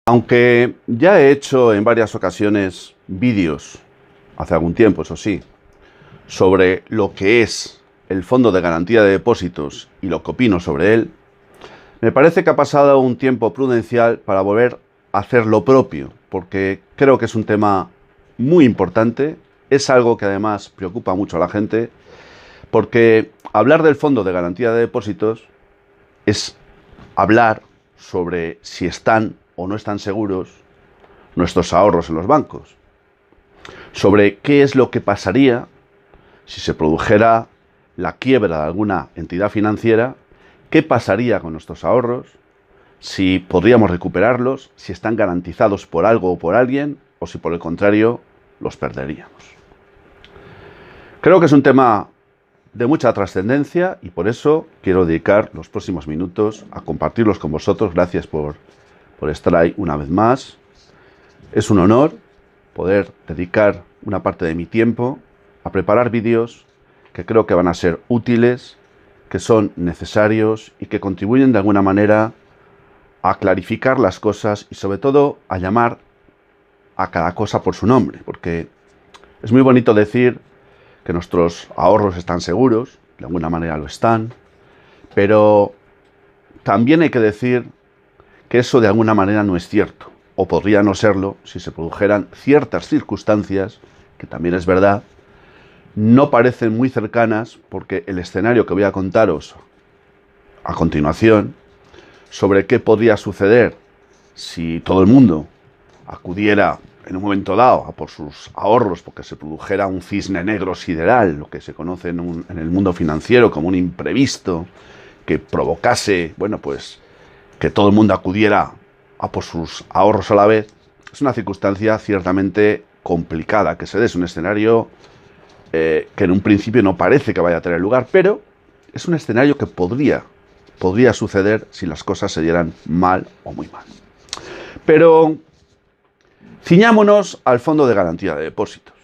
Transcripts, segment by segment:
Aunque ya he hecho en varias ocasiones vídeos, hace algún tiempo, eso sí, sobre lo que es el Fondo de Garantía de Depósitos y lo que opino sobre él, me parece que ha pasado un tiempo prudencial para volver a hacer lo propio, porque creo que es un tema muy importante, es algo que además preocupa mucho a la gente, porque hablar del Fondo de Garantía de Depósitos es hablar sobre si están o no están seguros nuestros ahorros en los bancos, sobre qué es lo que pasaría si se produjera la quiebra de alguna entidad financiera, qué pasaría con nuestros ahorros, si podríamos recuperarlos, si están garantizados por algo o por alguien, o si por el contrario los perderíamos. Creo que es un tema de mucha trascendencia y por eso quiero dedicar los próximos minutos a compartirlos con vosotros. Gracias por estar ahí una vez más. Es un honor poder dedicar una parte de mi tiempo a preparar vídeos que creo que van a ser útiles, que son necesarios y que contribuyen de alguna manera a clarificar las cosas y sobre todo a llamar a cada cosa por su nombre, porque es muy bonito decir que nuestros ahorros están seguros, de alguna manera lo están, pero también hay que decir que eso de alguna manera no es cierto, o podría no serlo si se produjeran ciertas circunstancias, que también es verdad, no parecen muy cercanas, porque el escenario que voy a contaros a continuación, sobre qué podría suceder si todo el mundo acudiera en un momento dado a por sus ahorros porque se produjera un cisne negro sideral, lo que se conoce en el mundo financiero como un imprevisto, que provocase, bueno, pues que todo el mundo acudiera a por sus ahorros a la vez, es una circunstancia ciertamente complicada que se dé. Es un escenario que en un principio no parece que vaya a tener lugar, pero es un escenario que podría suceder si las cosas se dieran mal o muy mal. Pero ciñámonos al Fondo de Garantía de Depósitos.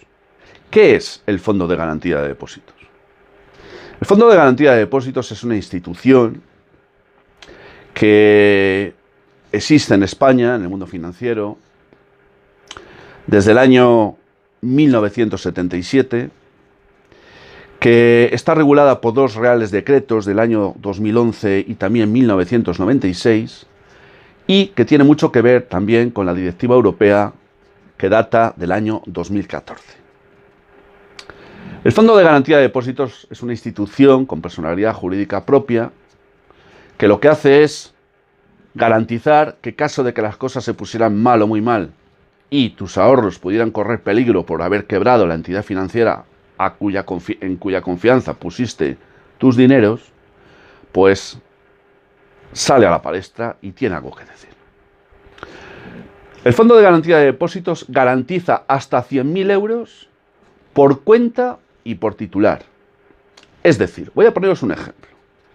¿Qué es el Fondo de Garantía de Depósitos? El Fondo de Garantía de Depósitos es una institución que existe en España, en el mundo financiero, desde el año 1977, que está regulada por dos reales decretos del año 2011 y también 1996, y que tiene mucho que ver también con la directiva europea que data del año 2014. El Fondo de Garantía de Depósitos es una institución con personalidad jurídica propia que lo que hace es garantizar que, caso de que las cosas se pusieran mal o muy mal y tus ahorros pudieran correr peligro por haber quebrado la entidad financiera en cuya confianza pusiste tus dineros, pues sale a la palestra y tiene algo que decir. El Fondo de Garantía de Depósitos garantiza hasta 100.000 euros por cuenta y por titular. Es decir, voy a poneros un ejemplo.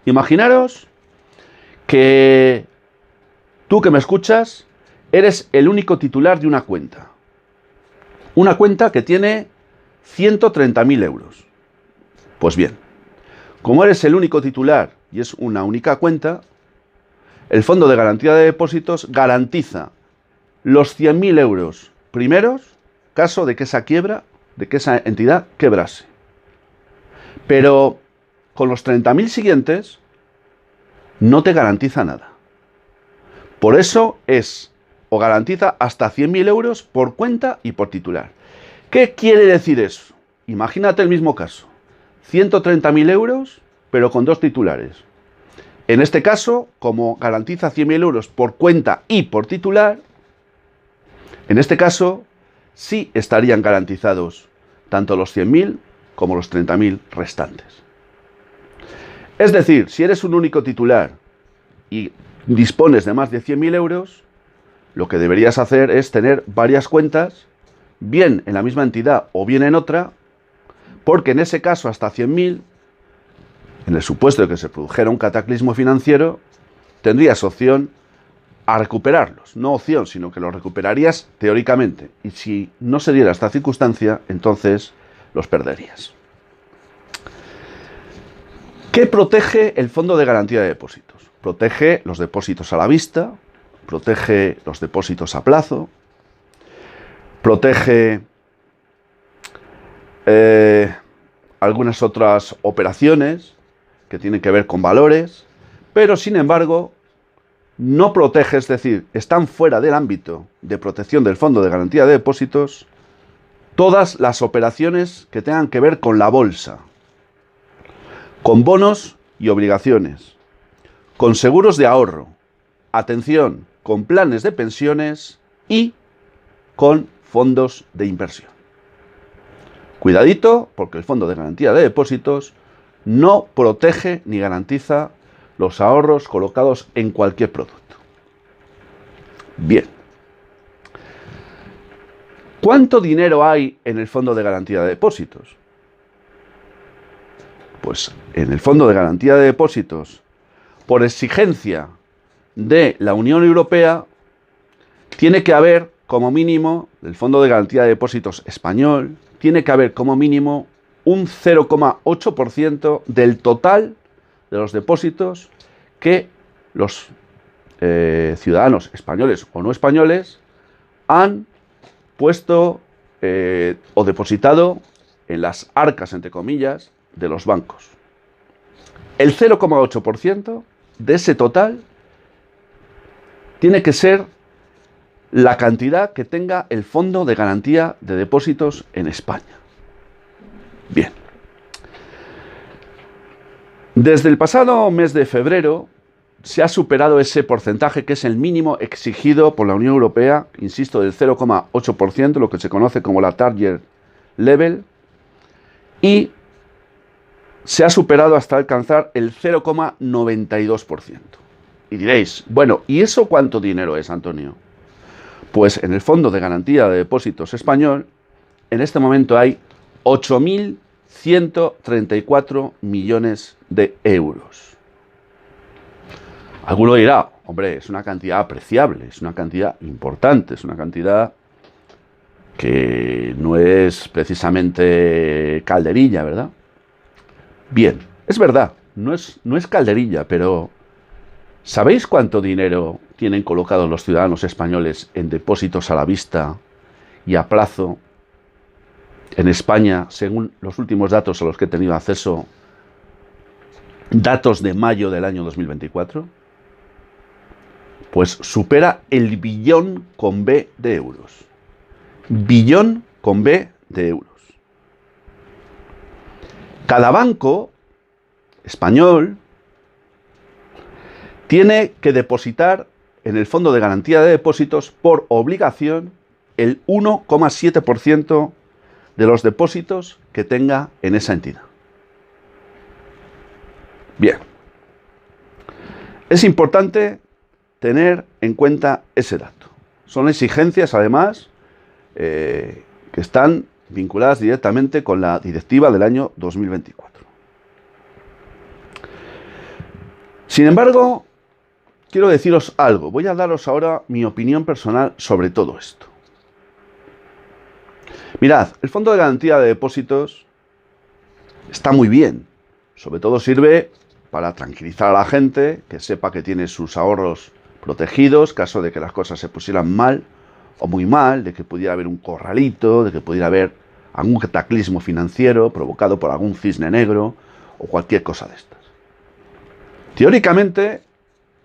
Imaginaros que tú que me escuchas eres el único titular de una cuenta. Una cuenta que tiene 130.000 euros. Pues bien, como eres el único titular y es una única cuenta, el Fondo de Garantía de Depósitos garantiza los 100.000 euros primeros, caso de que esa entidad quebrase. Pero con los 30.000 siguientes no te garantiza nada. Por eso o garantiza hasta 100.000 euros por cuenta y por titular. ¿Qué quiere decir eso? Imagínate el mismo caso. 130.000 euros, pero con dos titulares. En este caso, como garantiza 100.000 euros por cuenta y por titular, en este caso sí estarían garantizados tanto los 100.000 como los 30.000 restantes. Es decir, si eres un único titular y dispones de más de 100.000 euros, lo que deberías hacer es tener varias cuentas, bien en la misma entidad o bien en otra, porque en ese caso hasta 100.000, en el supuesto de que se produjera un cataclismo financiero, tendrías opción a recuperarlos. No opción, sino que los recuperarías teóricamente. Y si no se diera esta circunstancia, entonces los perderías. ¿Qué protege el Fondo de Garantía de Depósitos? Protege los depósitos a la vista, protege los depósitos a plazo, protege algunas otras operaciones que tienen que ver con valores, pero sin embargo no protege, es decir, están fuera del ámbito de protección del Fondo de Garantía de Depósitos todas las operaciones que tengan que ver con la bolsa, con bonos y obligaciones, con seguros de ahorro, atención, con planes de pensiones y con fondos de inversión. Cuidadito, porque el Fondo de Garantía de Depósitos no protege ni garantiza los ahorros colocados en cualquier producto. Bien. ¿Cuánto dinero hay en el Fondo de Garantía de Depósitos? Pues en el Fondo de Garantía de Depósitos, por exigencia de la Unión Europea, tiene que haber como mínimo, del Fondo de Garantía de Depósitos español, tiene que haber como mínimo un 0,8% del total de los depósitos que los ciudadanos españoles o no españoles han puesto o depositado en las arcas, entre comillas, de los bancos. El 0,8% de ese total tiene que ser la cantidad que tenga el Fondo de Garantía de Depósitos en España. Bien. Desde el pasado mes de febrero se ha superado ese porcentaje que es el mínimo exigido por la Unión Europea, insisto, del 0,8%, lo que se conoce como la Target Level, y se ha superado hasta alcanzar el 0,92%. Y diréis, bueno, ¿y eso cuánto dinero es, Antonio? Pues en el Fondo de Garantía de Depósitos español, en este momento hay 8.134 millones de euros. Alguno dirá, hombre, es una cantidad apreciable, es una cantidad importante, es una cantidad que no es precisamente calderilla, ¿verdad? Bien, es verdad, no es calderilla, pero ¿sabéis cuánto dinero tienen colocados los ciudadanos españoles en depósitos a la vista y a plazo en España, según los últimos datos a los que he tenido acceso, datos de mayo del año 2024? Pues supera el billón con B de euros. Billón con B de euros. Cada banco español tiene que depositar en el Fondo de Garantía de Depósitos por obligación el 1,7% de los depósitos que tenga en esa entidad. Bien. Es importante tener en cuenta ese dato. Son exigencias, además, que están vinculadas directamente con la directiva del año 2024. Sin embargo, quiero deciros algo. Voy a daros ahora mi opinión personal sobre todo esto. Mirad, el Fondo de Garantía de Depósitos está muy bien. Sobre todo sirve para tranquilizar a la gente, que sepa que tiene sus ahorros protegidos, caso de que las cosas se pusieran mal o muy mal, de que pudiera haber un corralito, de que pudiera haber algún cataclismo financiero provocado por algún cisne negro o cualquier cosa de estas. Teóricamente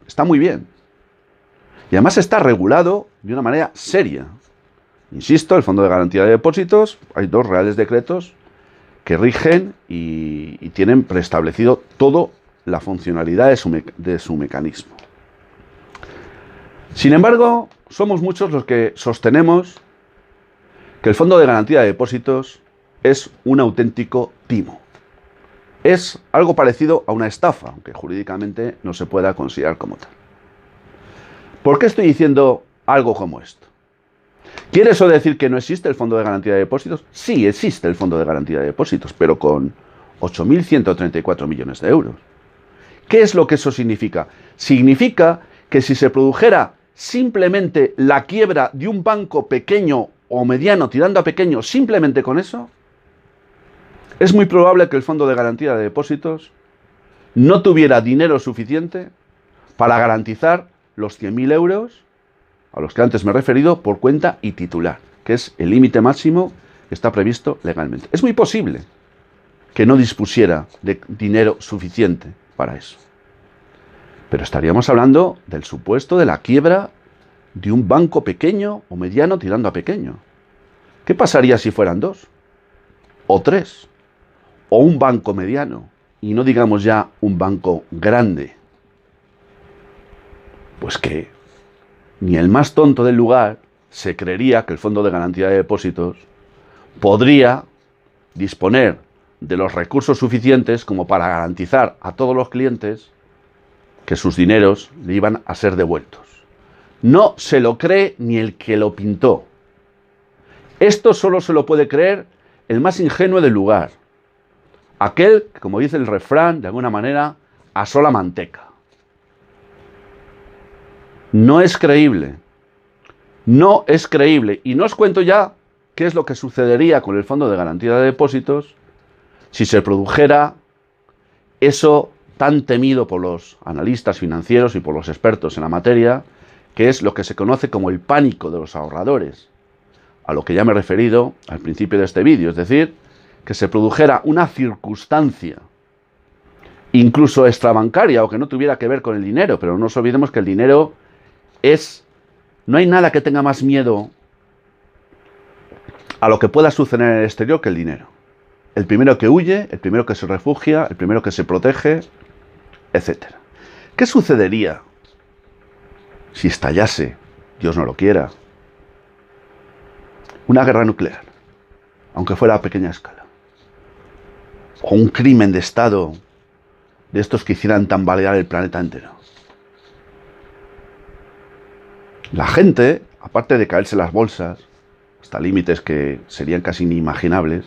está muy bien. Y además está regulado de una manera seria. Insisto, el Fondo de Garantía de Depósitos, hay 2 reales decretos que rigen y tienen preestablecido toda la funcionalidad de su mecanismo. Sin embargo, somos muchos los que sostenemos que el Fondo de Garantía de Depósitos es un auténtico timo. Es algo parecido a una estafa, aunque jurídicamente no se pueda considerar como tal. ¿Por qué estoy diciendo algo como esto? ¿Quiere eso decir que no existe el Fondo de Garantía de Depósitos? Sí, existe el Fondo de Garantía de Depósitos, pero con 8.134 millones de euros. ¿Qué es lo que eso significa? Significa que si se produjera simplemente la quiebra de un banco pequeño o mediano, tirando a pequeño, simplemente con eso, es muy probable que el Fondo de Garantía de Depósitos no tuviera dinero suficiente para garantizar los 100.000 euros a los que antes me he referido, por cuenta y titular, que es el límite máximo que está previsto legalmente. Es muy posible que no dispusiera de dinero suficiente para eso. Pero estaríamos hablando del supuesto de la quiebra de un banco pequeño o mediano tirando a pequeño. ¿Qué pasaría si fueran 2? ¿O 3? ¿O un banco mediano? Y no digamos ya un banco grande. Pues que ni el más tonto del lugar se creería que el Fondo de Garantía de Depósitos podría disponer de los recursos suficientes como para garantizar a todos los clientes que sus dineros le iban a ser devueltos. No se lo cree ni el que lo pintó. Esto solo se lo puede creer el más ingenuo del lugar. Aquel que, como dice el refrán, de alguna manera, asó la manteca. No es creíble. No es creíble. Y no os cuento ya qué es lo que sucedería con el Fondo de Garantía de Depósitos si se produjera eso tan temido por los analistas financieros y por los expertos en la materia, que es lo que se conoce como el pánico de los ahorradores, a lo que ya me he referido al principio de este vídeo, es decir, que se produjera una circunstancia incluso extrabancaria o que no tuviera que ver con el dinero, pero no nos olvidemos que el dinero no hay nada que tenga más miedo a lo que pueda suceder en el exterior que el dinero. El primero que huye, el primero que se refugia, el primero que se protege, etc. ¿Qué sucedería si estallase, Dios no lo quiera, una guerra nuclear, aunque fuera a pequeña escala? O un crimen de Estado de estos que hicieran tambalear el planeta entero. La gente, aparte de caerse las bolsas, hasta límites que serían casi inimaginables,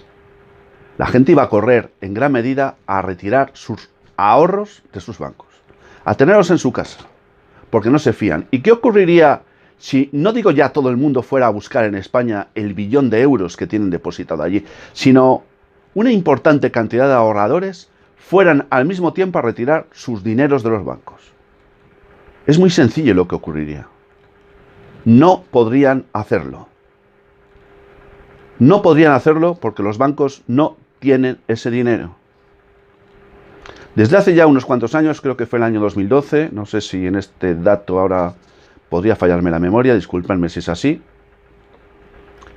la gente iba a correr en gran medida a retirar sus ahorros de sus bancos, a tenerlos en su casa, porque no se fían. ¿Y qué ocurriría si, no digo ya todo el mundo fuera a buscar en España el billón de euros que tienen depositado allí, sino una importante cantidad de ahorradores fueran al mismo tiempo a retirar sus dineros de los bancos? Es muy sencillo lo que ocurriría. No podrían hacerlo. No podrían hacerlo porque los bancos no tienen ese dinero. Desde hace ya unos cuantos años, creo que fue el año 2012, no sé si en este dato ahora podría fallarme la memoria, discúlpenme si es así,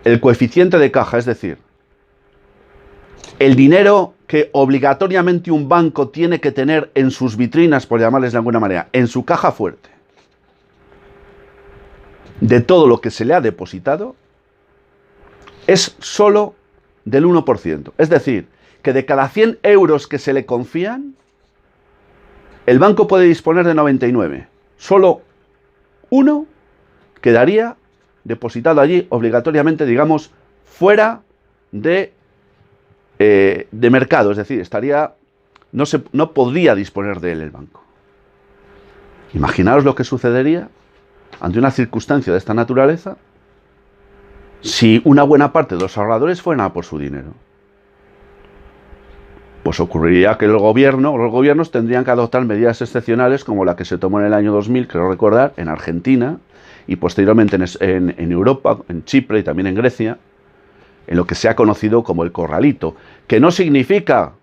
el coeficiente de caja, es decir, el dinero que obligatoriamente un banco tiene que tener en sus vitrinas, por llamarles de alguna manera, en su caja fuerte, de todo lo que se le ha depositado, es solo del 1%. Es decir, que de cada 100 euros que se le confían, el banco puede disponer de 99. Solo uno quedaría depositado allí obligatoriamente, digamos, fuera de mercado. Es decir, no podría disponer de él el banco. Imaginaos lo que sucedería ante una circunstancia de esta naturaleza si una buena parte de los ahorradores fueran a por su dinero. Pues ocurriría que el gobierno o los gobiernos tendrían que adoptar medidas excepcionales como la que se tomó en el año 2000, creo recordar, en Argentina y posteriormente en Europa, en Chipre y también en Grecia, en lo que se ha conocido como el corralito, que no significa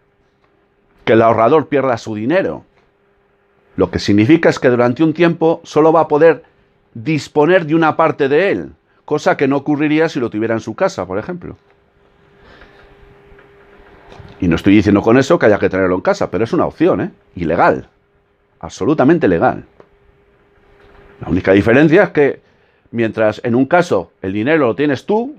que el ahorrador pierda su dinero. Lo que significa es que durante un tiempo solo va a poder disponer de una parte de él, cosa que no ocurriría si lo tuviera en su casa, por ejemplo. Y no estoy diciendo con eso que haya que tenerlo en casa, pero es una opción, ilegal, absolutamente legal. La única diferencia es que mientras en un caso el dinero lo tienes tú,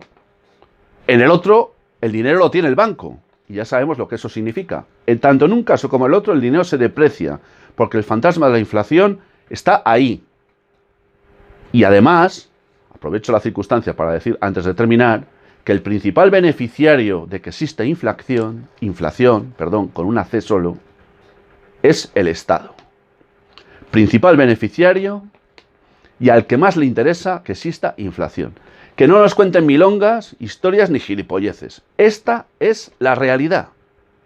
en el otro el dinero lo tiene el banco. Y ya sabemos lo que eso significa. Tanto en un caso como en el otro el dinero se deprecia, porque el fantasma de la inflación está ahí. Y además, aprovecho la circunstancia para decir, antes de terminar, que el principal beneficiario de que exista inflación, con una C solo, es el Estado. Principal beneficiario y al que más le interesa que exista inflación. Que no nos cuenten milongas, historias ni gilipolleces. Esta es la realidad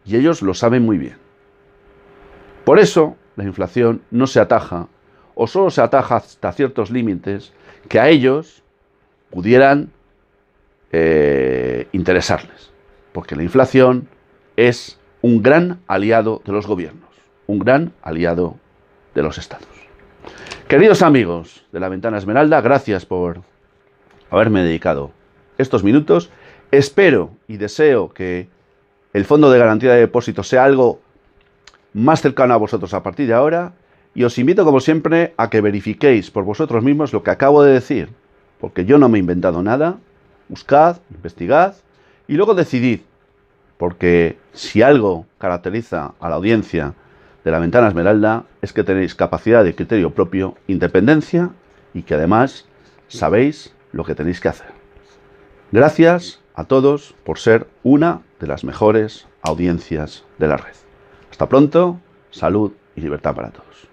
y ellos lo saben muy bien. Por eso la inflación no se ataja o solo se ataja hasta ciertos límites que a ellos pudieran interesarles. Porque la inflación es un gran aliado de los gobiernos, un gran aliado de los estados. Queridos amigos de La Ventana Esmeralda, gracias por haberme dedicado estos minutos. Espero y deseo que el Fondo de Garantía de Depósitos sea algo más cercano a vosotros a partir de ahora, y os invito, como siempre, a que verifiquéis por vosotros mismos lo que acabo de decir, porque yo no me he inventado nada. Buscad, investigad y luego decidid, porque si algo caracteriza a la audiencia de La Ventana Esmeralda es que tenéis capacidad de criterio propio, independencia y que además sabéis lo que tenéis que hacer. Gracias a todos por ser una de las mejores audiencias de la red. Hasta pronto, salud y libertad para todos.